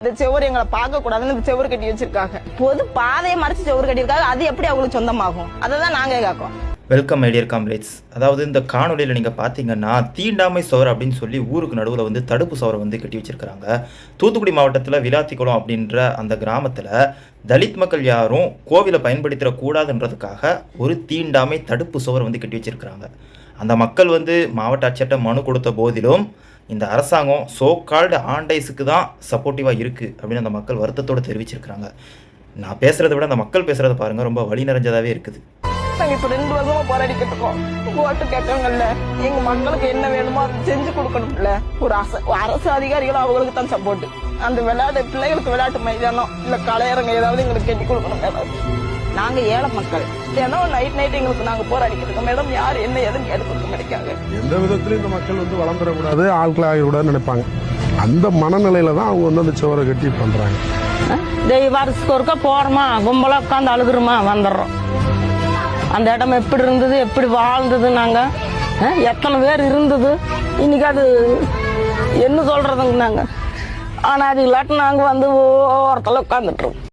இந்த செவர் எங்களை பார்க்க கூடாதுன்னு இந்த செவர் கட்டி வச்சிருக்காங்க. பொது பாதையை மறைச்சு செவர் கட்டியிருக்காங்க. அது எப்படி அவங்களுக்கு சொந்தமாகும்? அதை தான் நாங்க கேட்கோம். Welcome ஐடியர் comrades. அதாவது இந்த காணொலியில் நீங்கள் பார்த்தீங்கன்னா தீண்டாமை சுவர் அப்படின்னு சொல்லி ஊருக்கு நடுவில் வந்து தடுப்பு சுவரை வந்து கட்டி வச்சிருக்கிறாங்க. தூத்துக்குடி மாவட்டத்தில் விளாத்திக்குளம் அப்படின்ற அந்த கிராமத்தில் தலித் மக்கள் யாரும் கோவிலை பயன்படுத்திடக்கூடாதுன்றதுக்காக ஒரு தீண்டாமை தடுப்பு சுவர் வந்து கட்டி வச்சிருக்கிறாங்க. அந்த மக்கள் வந்து மாவட்ட ஆட்சியர்கிட்ட மனு கொடுத்த போதிலும் இந்த அரசாங்கம் சோகால்டு ஆண்டைஸுக்கு தான் சப்போர்ட்டிவாக இருக்குது அப்படின்னு அந்த மக்கள் வருத்தத்தோடு தெரிவிச்சிருக்கிறாங்க. நான் பேசுகிறத விட அந்த மக்கள் பேசுகிறத பாருங்கள், ரொம்ப வழி நிறைஞ்சதாகவே இருக்குது. நாங்க இப்ப 2 வருஷமா போராடிக்கிட்டு இருக்கோம். ஓட்டு கேட்கறவங்கல்ல, எங்க மக்களுக்கு என்ன வேணுமோ அதை செஞ்சு கொடுக்கணும்ல. ஒரு அரசு அதிகாரிகளும் அவங்களுக்கு தான் சப்போர்ட். அந்த விளையாட்டு பிள்ளைகளுக்கு விளையாட்டு மைதானம் இல்ல கலையரங்க ஏதாவது எங்களுக்கு கட்டி கொடுக்கணும் மேடம். நாங்க ஏழை மக்கள், தினம் நைட் எங்களுக்கு நாங்க போராடிக்கிட்டு இருக்கோம் மேடம். யாரு என்ன எதுவும் கேட்டு கொடுக்க மாட்டேங்காங்க. எந்த விதத்திலயும் இந்த மக்கள் வந்து வளர்ந்துடக்கூடாது, ஆட்கள் ஆகிவிடாதுன்னு நினைப்பாங்க. அந்த மனநிலையில தான் அவங்க வந்து அந்த சுவரை கட்டி பண்றாங்க. வருஷத்துக்கு ஒருக்கா போறோமா, கும்பலா உட்காந்து அழுகுறோமா, வந்துடுறோம். அந்த இடம் எப்படி இருந்தது, எப்படி வாழ்ந்தது, நாங்க எத்தனை பேர் இருந்தது, இன்னைக்கு அது என்ன சொல்றதுங்க நாங்க. ஆனா அது இல்லாட்டி நாங்க வந்து ஓரத்தில் உட்காந்துட்டுருவோம்.